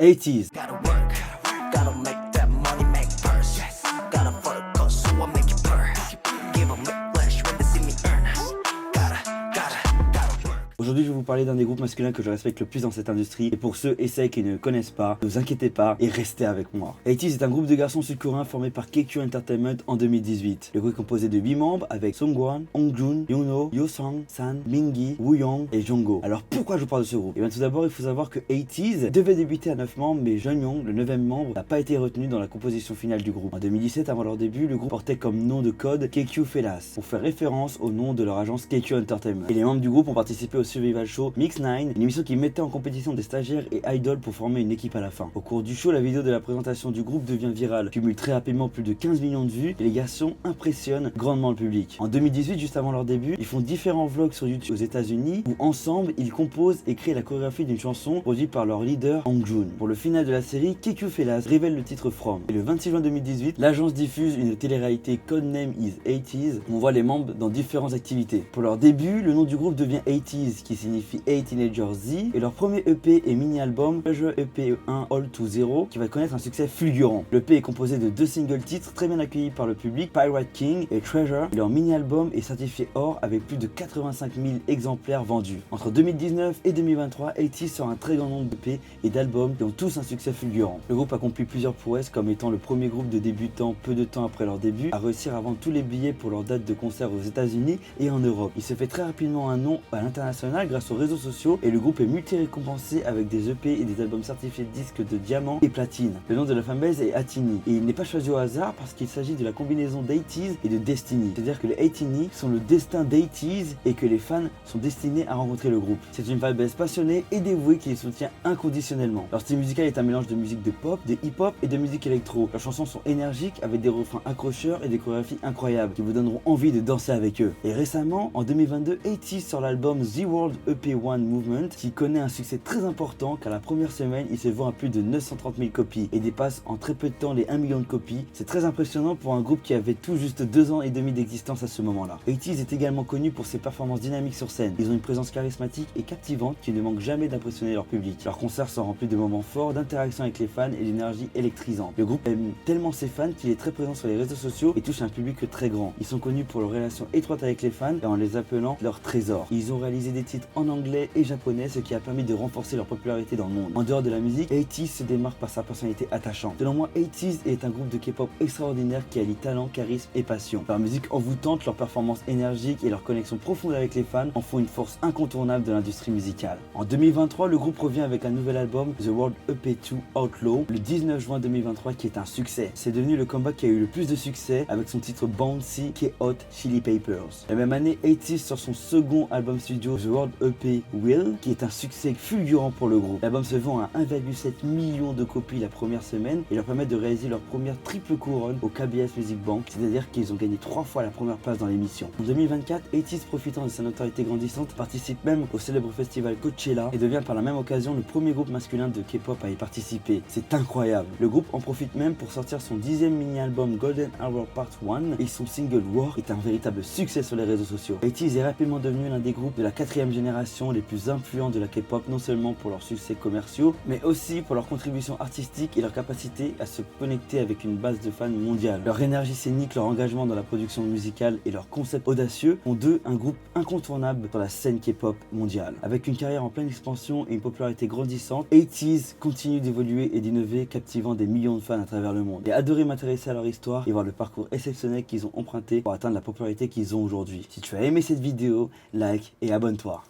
80s. Gotta work, gotta make that money, make purse. Yes. Gotta focus, so I make it burn. Give 'em whiplash when they see me earn. Gotta work. Aujourd'hui, je vais vous parler d'un des groupes masculins que je respecte le plus dans cette industrie. Et pour ceux et celles qui ne connaissent pas, ne vous inquiétez pas et restez avec moi. 80s est un groupe de garçons sud-coréens formé par KQ Entertainment en 2018. Le groupe est composé de 8 membres avec Sungwon, Hongjun, Yono, Yosang, San, Mingi, Wooyoung et Jongho. Alors pourquoi je vous parle de ce groupe? Et bien tout d'abord, il faut savoir que 80s devait débuter à 9 membres, mais Jeonyoung, le 9e membre, n'a pas été retenu dans la composition finale du groupe. En 2017, avant leur début, le groupe portait comme nom de code KQ Fellas, pour faire référence au nom de leur agence KQ Entertainment. Et les membres du groupe ont participé au survival show Mix9, une émission qui mettait en compétition des stagiaires et idoles pour former une équipe à la fin. Au cours du show, la vidéo de la présentation du groupe devient virale, cumule très rapidement plus de 15 millions de vues et les garçons impressionnent grandement le public. En 2018, juste avant leur début, ils font différents vlogs sur YouTube aux États-Unis où ensemble ils composent et créent la chorégraphie d'une chanson produite par leur leader Hongjun. Pour le final de la série, KQ Fellas révèle le titre From. Et le 26 juin 2018, l'agence diffuse une télé-réalité Codename is 80s où on voit les membres dans différentes activités. Pour leur début, le nom du groupe devient 80s qui signifie 8 Teenagers Z et leur premier EP et mini-album Pleasure EP 1 All to Zero qui va connaître un succès fulgurant. L'EP est composé de 2 singles titres très bien accueillis par le public, Pirate King et Treasure, et leur mini-album est certifié or avec plus de 85 000 exemplaires vendus. Entre 2019 et 2023, 80s sort un très grand nombre d'EP et d'albums qui ont tous un succès fulgurant. Le groupe accomplit plusieurs prouesses comme étant le premier groupe de débutants peu de temps après leur début à réussir à vendre tous les billets pour leur date de concert aux États-Unis et en Europe. Il se fait très rapidement un nom à l'international grâce aux réseaux sociaux et le groupe est multi-récompensé avec des EP et des albums certifiés disques de diamant et platine. Le nom de la fanbase est Atini et il n'est pas choisi au hasard parce qu'il s'agit de la combinaison d'80s et de Destiny. C'est-à-dire que les Atini sont le destin d'80s et que les fans sont destinés à rencontrer le groupe. C'est une fanbase passionnée et dévouée qui les soutient inconditionnellement. Leur style musical est un mélange de musique de pop, de hip-hop et de musique électro. Leurs chansons sont énergiques avec des refrains accrocheurs et des chorégraphies incroyables qui vous donneront envie de danser avec eux. Et récemment, en 2022, 80s sort l'album The World EP1 Movement qui connaît un succès très important car la première semaine il se vend à plus de 930 000 copies et dépasse en très peu de temps les 1 million de copies. C'est très impressionnant pour un groupe qui avait tout juste 2 ans et demi d'existence à ce moment-là. 80s est également connu pour ses performances dynamiques sur scène. Ils ont une présence charismatique et captivante qui ne manque jamais d'impressionner leur public. Leurs concerts sont remplis de moments forts, d'interactions avec les fans et d'énergie électrisante. Le groupe aime tellement ses fans qu'il est très présent sur les réseaux sociaux et touche un public très grand. Ils sont connus pour leur relation étroite avec les fans et en les appelant leurs trésors. Ils ont réalisé des titres en anglais et japonais, ce qui a permis de renforcer leur popularité dans le monde. En dehors de la musique, 80s se démarque par sa personnalité attachante. Selon moi, 80s est un groupe de K-pop extraordinaire qui allie talent, charisme et passion. Leur musique envoûtante, leur performance énergique et leur connexion profonde avec les fans en font une force incontournable de l'industrie musicale. En 2023, le groupe revient avec un nouvel album, The World EP2 Outlaw, le 19 juin 2023 qui est un succès. C'est devenu le comeback qui a eu le plus de succès avec son titre Bouncy qui est Hot Chili Peppers. La même année, 80s sort son second album studio, The World EP Will, qui est un succès fulgurant pour le groupe. L'album se vend à 1,7 million de copies la première semaine et leur permet de réaliser leur première triple couronne au KBS Music Bank, c'est-à-dire qu'ils ont gagné 3 fois la première place dans l'émission. En 2024, 80s, profitant de sa notoriété grandissante, participe même au célèbre festival Coachella et devient par la même occasion le premier groupe masculin de K-pop à y participer. C'est incroyable. Le groupe en profite même pour sortir son 10e mini-album Golden Hour Part 1 et son single War est un véritable succès sur les réseaux sociaux. 80s est rapidement devenu l'un des groupes de la 4e génération les plus influents de la K-pop, non seulement pour leurs succès commerciaux, mais aussi pour leur contribution artistique et leur capacité à se connecter avec une base de fans mondiale. Leur énergie scénique, leur engagement dans la production musicale et leur concept audacieux font d'eux un groupe incontournable dans la scène K-pop mondiale. Avec une carrière en pleine expansion et une popularité grandissante, 80s continue d'évoluer et d'innover, captivant des millions de fans à travers le monde. J'ai adoré m'intéresser à leur histoire et voir le parcours exceptionnel qu'ils ont emprunté pour atteindre la popularité qu'ils ont aujourd'hui. Si tu as aimé cette vidéo, like et abonne-toi.